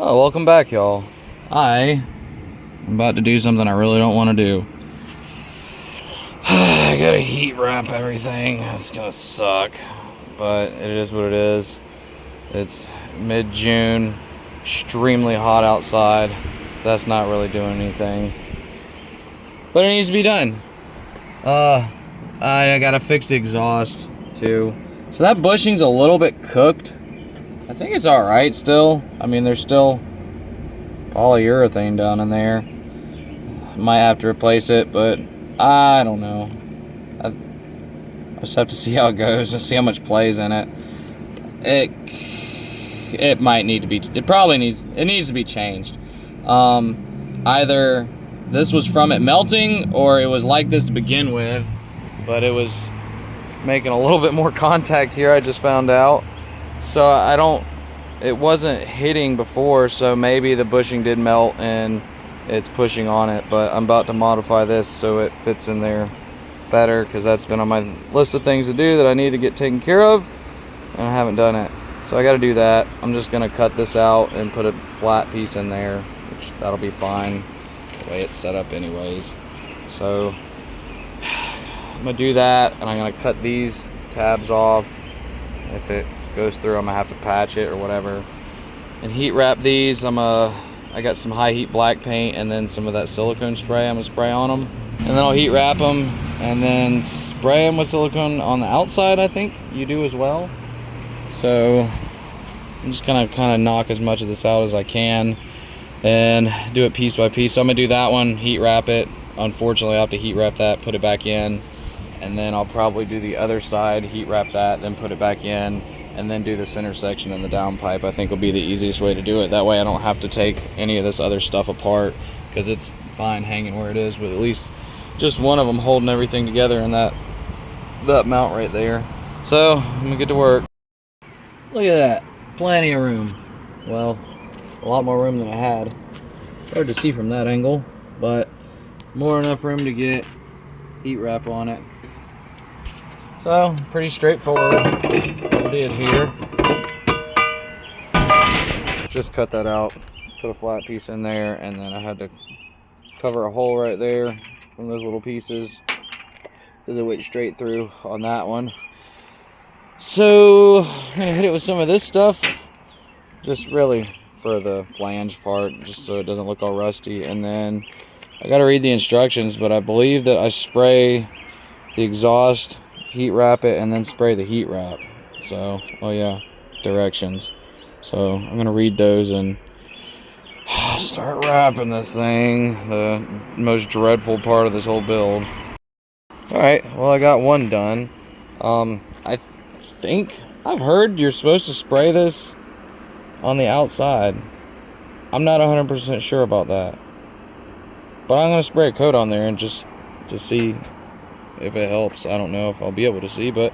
Oh, welcome back, y'all. I'm about to do something I really don't want to do. I gotta heat wrap everything. It's gonna suck, but it is what it is. It's mid-June, extremely hot outside. That's not really doing anything, but it needs to be done. I gotta fix the exhaust too. So that bushing's a little bit cooked. I think it's all right still. I mean, there's still polyurethane down in there. Might have to replace it, but I don't know. I just have to see how it goes and see how much plays in it. It might need to be. It needs to be changed. Either this was from it melting, or it was like this to begin with, but it was making a little bit more contact here. I just found out. So it wasn't hitting before, so maybe the bushing did melt and it's pushing on it, but I'm about to modify this so it fits in there better, because that's been on my list of things to do that I need to get taken care of, and I haven't done it. So I got to do that. I'm just going to cut this out and put a flat piece in there, which that'll be fine the way it's set up anyways. So I'm going to do that, and I'm going to cut these tabs off. If it goes through, I'm gonna have to patch it or whatever, and heat wrap these. I got some high heat black paint and then some of that silicone spray. I'm gonna spray on them, and then I'll heat wrap them and then spray them with silicone on the outside. I think you do as well. So I'm just gonna kind of knock as much of this out as I can and do it piece by piece. So I'm gonna do that one, heat wrap it. Unfortunately, I'll have to heat wrap that, put it back in, and then I'll probably do the other side, heat wrap that, then put it back in, and then do the center section and the downpipe. I think will be the easiest way to do it. That way I don't have to take any of this other stuff apart, because it's fine hanging where it is with at least just one of them holding everything together in that mount right there. So I'm gonna get to work. Look at that, plenty of room. Well, a lot more room than I had. Hard to see from that angle, but more enough room to get heat wrap on it. So pretty straightforward what I did here. Just cut that out, put a flat piece in there, and then I had to cover a hole right there from those little pieces because it went straight through on that one. So I'm gonna hit it with some of this stuff, just really for the flange part, just so it doesn't look all rusty. And then I gotta read the instructions, but I believe that I spray the exhaust, heat wrap it, and then spray the heat wrap. So, oh yeah, directions. So I'm gonna read those and start wrapping this thing, the most dreadful part of this whole build. Alright, well, I got one done. I think I've heard you're supposed to spray this on the outside. I'm not 100% sure about that, but I'm gonna spray a coat on there and just to see if it helps. I don't know if I'll be able to see, but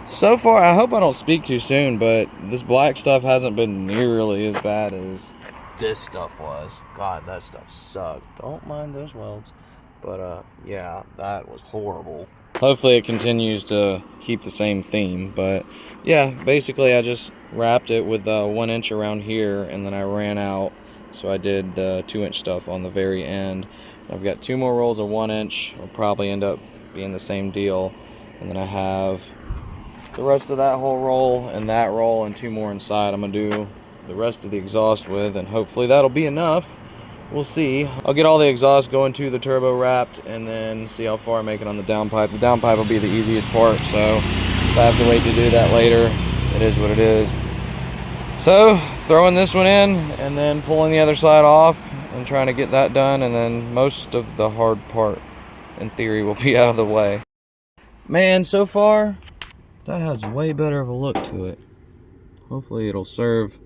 so far, I hope I don't speak too soon, but this black stuff hasn't been nearly as bad as this stuff was. God, that stuff sucked. Don't mind those welds, but yeah, that was horrible. Hopefully it continues to keep the same theme, but yeah, basically I just wrapped it with 1 inch around here, and then I ran out, so I did the 2-inch stuff on the very end. I've got 2 more rolls of 1 inch. I'll probably end up being the same deal, and then I have the rest of that whole roll and that roll and 2 more inside I'm gonna do the rest of the exhaust with, and hopefully that'll be enough. We'll see. I'll get all the exhaust going to the turbo wrapped and then see how far I make it on the downpipe. The downpipe will be the easiest part, so if I have to wait to do that later, it is what it is. So throwing this one in and then pulling the other side off and trying to get that done, and then most of the hard part in theory will be out of the way. Man, so far that has way better of a look to it. Hopefully it'll serve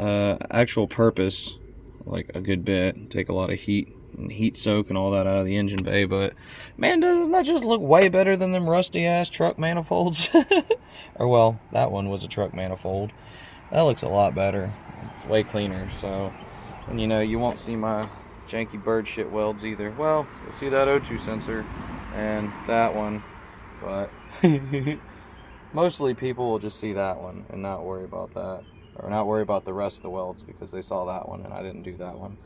actual purpose like a good bit. Take a lot of heat and heat soak and all that out of the engine bay, but man, doesn't that just look way better than them rusty ass truck manifolds? Or well, that one was a truck manifold. That looks a lot better. It's way cleaner. So, and you know, you won't see my janky bird shit welds either. Well, you'll see that O2 sensor and that one, but mostly people will just see that one and not worry about that. or not worry about the rest of the welds, because they saw that one and I didn't do that one.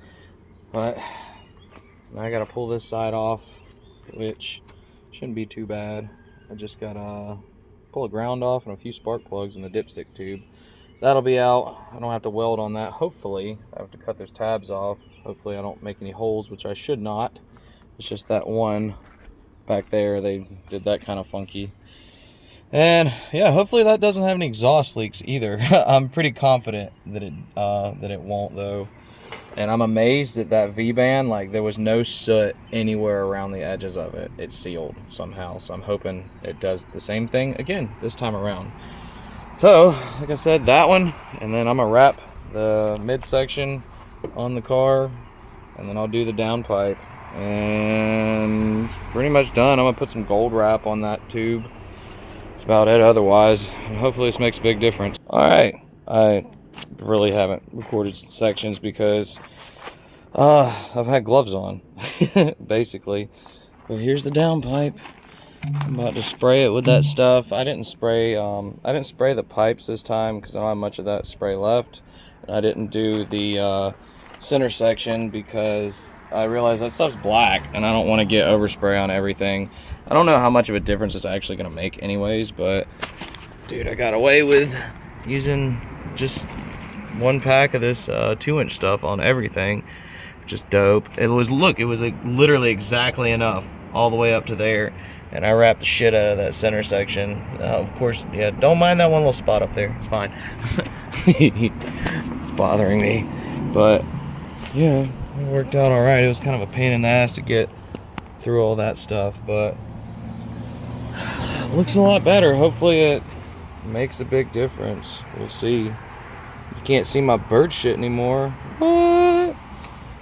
But now I gotta pull this side off, which shouldn't be too bad. I just gotta pull a ground off and a few spark plugs in the dipstick tube. That'll be out. I don't have to weld on that. Hopefully, I have to cut those tabs off. Hopefully I don't make any holes, which I should not. It's just that one back there, they did that kind of funky. And yeah, hopefully that doesn't have any exhaust leaks either. I'm pretty confident that it won't though. And I'm amazed at that V-band. Like, there was no soot anywhere around the edges of it. It's sealed somehow. So I'm hoping it does the same thing again this time around. So, like I said, that one, and then I'm gonna wrap the midsection on the car, and then I'll do the downpipe. And it's pretty much done. I'm gonna put some gold wrap on that tube. That's about it otherwise. And hopefully this makes a big difference. Alright, I really haven't recorded sections because I've had gloves on, basically. But here's the downpipe. I'm about to spray it with that stuff. I didn't spray the pipes this time because I don't have much of that spray left. And I didn't do the center section because I realized that stuff's black and I don't want to get overspray on everything. I don't know how much of a difference it's actually going to make anyways, but dude, I got away with using just one pack of this 2-inch stuff on everything, which is dope. It was like literally exactly enough all the way up to there. And I wrapped the shit out of that center section. Of course, yeah, don't mind that one little spot up there. It's fine. It's bothering me. But, yeah, it worked out alright. It was kind of a pain in the ass to get through all that stuff. But it looks a lot better. Hopefully it makes a big difference. We'll see. You can't see my bird shit anymore. What?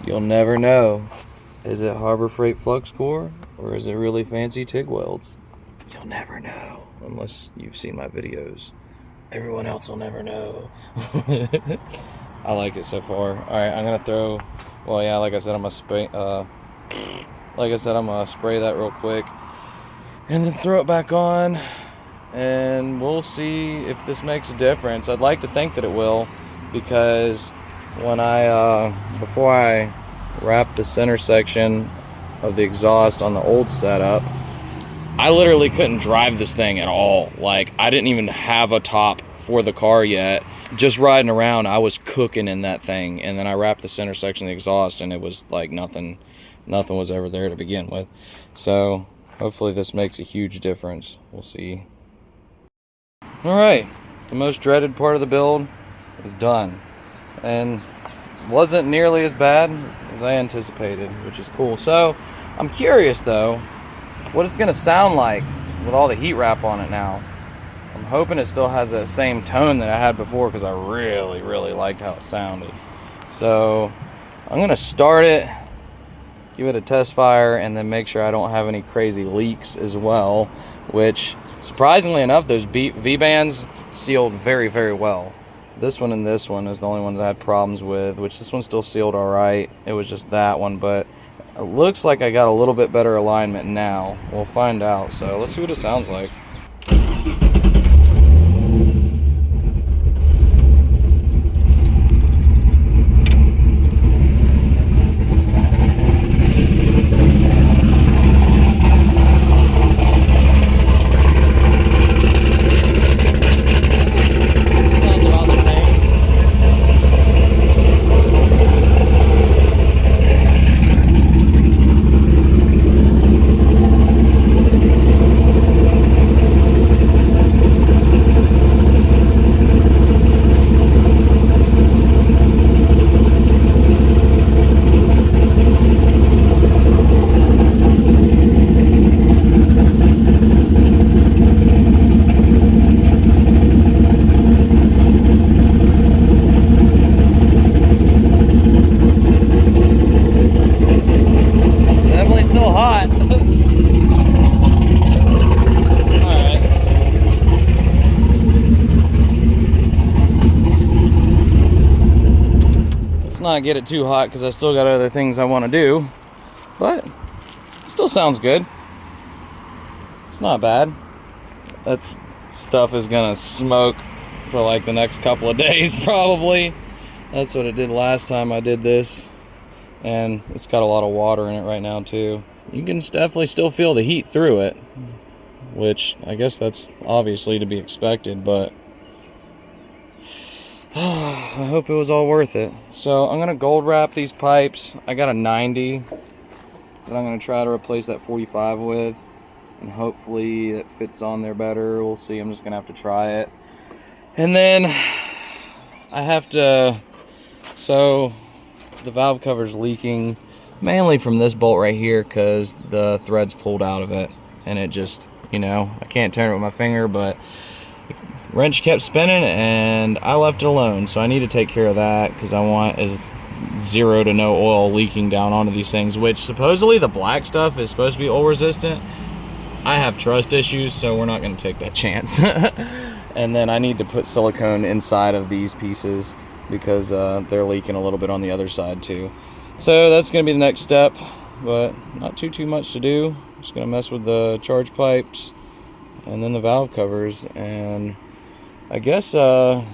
You'll never know. Is it Harbor Freight Flux Core, or is it really fancy TIG welds? You'll never know, unless you've seen my videos. Everyone else will never know. I like it so far. All right, I'm gonna throw. Well, yeah, like I said, I'm gonna spray. I'm gonna spray that real quick, and then throw it back on, and we'll see if this makes a difference. I'd like to think that it will, because when before I wrap the center section of the exhaust on the old setup, I literally couldn't drive this thing at all. Like, I didn't even have a top for the car yet. Just riding around, I was cooking in that thing. And then I wrapped the center section of the exhaust, and it was like nothing was ever there to begin with. So hopefully this makes a huge difference. We'll see. All right, the most dreaded part of the build is done, and wasn't nearly as bad as I anticipated, which is cool. So I'm curious though, what it's gonna sound like with all the heat wrap on it now. I'm hoping it still has that same tone that I had before, because I really liked how it sounded. So I'm gonna start it, give it a test fire, and then make sure I don't have any crazy leaks as well, which surprisingly enough, those V-bands sealed very well. This one and this one is the only ones I had problems with, which this one still sealed alright. It was just that one, but it looks like I got a little bit better alignment now. We'll find out. So let's see what it sounds like. Not get it too hot because I still got other things I want to do, but it still sounds good. It's not bad. That stuff is gonna smoke for like the next couple of days probably. That's what it did last time I did this. And it's got a lot of water in it right now too. You can definitely still feel the heat through it, which I guess that's obviously to be expected, but I hope it was all worth it. So I'm gonna gold wrap these pipes. I got a 90 that I'm gonna try to replace that 45 with, and hopefully it fits on there better. We'll see. I'm just gonna have to try it. And then I have to, so the valve cover's leaking mainly from this bolt right here because the thread's pulled out of it, and it just, you know, I can't turn it with my finger, but the wrench kept spinning and I left it alone. So I need to take care of that because I want as zero to no oil leaking down onto these things, which supposedly the black stuff is supposed to be oil resistant. I have trust issues, so we're not going to take that chance. And then I need to put silicone inside of these pieces because they're leaking a little bit on the other side too. So that's going to be the next step, but not too much to do. Just going to mess with the charge pipes and then the valve covers, and I guess the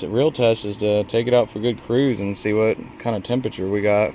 real test is to take it out for a good cruise and see what kind of temperature we got.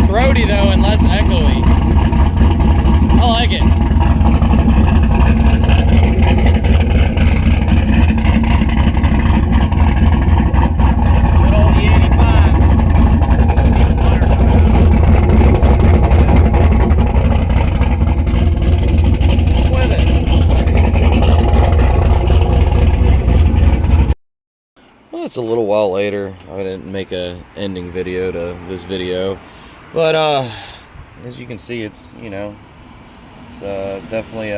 Throaty though and less echoey. I like it. Good old E85. With it. Well, it's a little while later. I didn't make a ending video to this video. But as you can see, it's, you know, it's definitely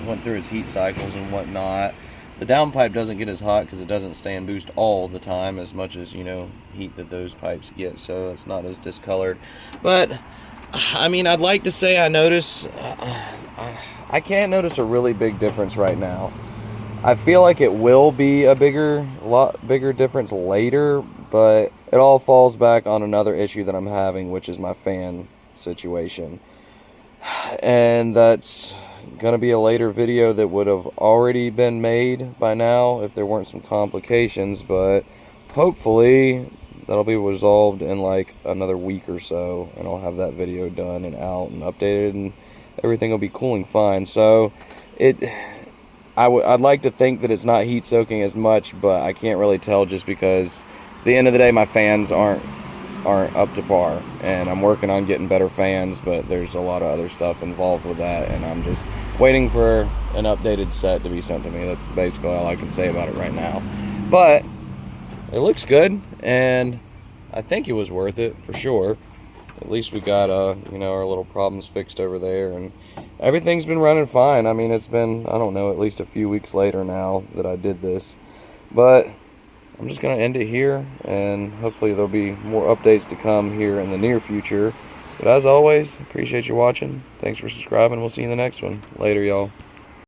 went through its heat cycles and whatnot. The downpipe doesn't get as hot because it doesn't stay in boost all the time as much as, you know, heat that those pipes get, so it's not as discolored. But I mean, I'd like to say I notice, I can't notice a really big difference right now. I feel like it will be a lot bigger difference later, but it all falls back on another issue that I'm having, which is my fan situation. And that's gonna be a later video that would have already been made by now if there weren't some complications, but hopefully that'll be resolved in like another week or so, and I'll have that video done and out and updated, and everything will be cooling fine. So I'd like to think that it's not heat soaking as much, but I can't really tell just because at the end of the day my fans aren't up to par, and I'm working on getting better fans, but there's a lot of other stuff involved with that, and I'm just waiting for an updated set to be sent to me. That's basically all I can say about it right now. But it looks good, and I think it was worth it for sure. At least we got you know, our little problems fixed over there, and everything's been running fine. I mean, it's been, I don't know, at least a few weeks later now that I did this, but I'm just gonna end it here, and hopefully there'll be more updates to come here in the near future. But as always, appreciate you watching. Thanks for subscribing. We'll see you in the next one. Later, y'all.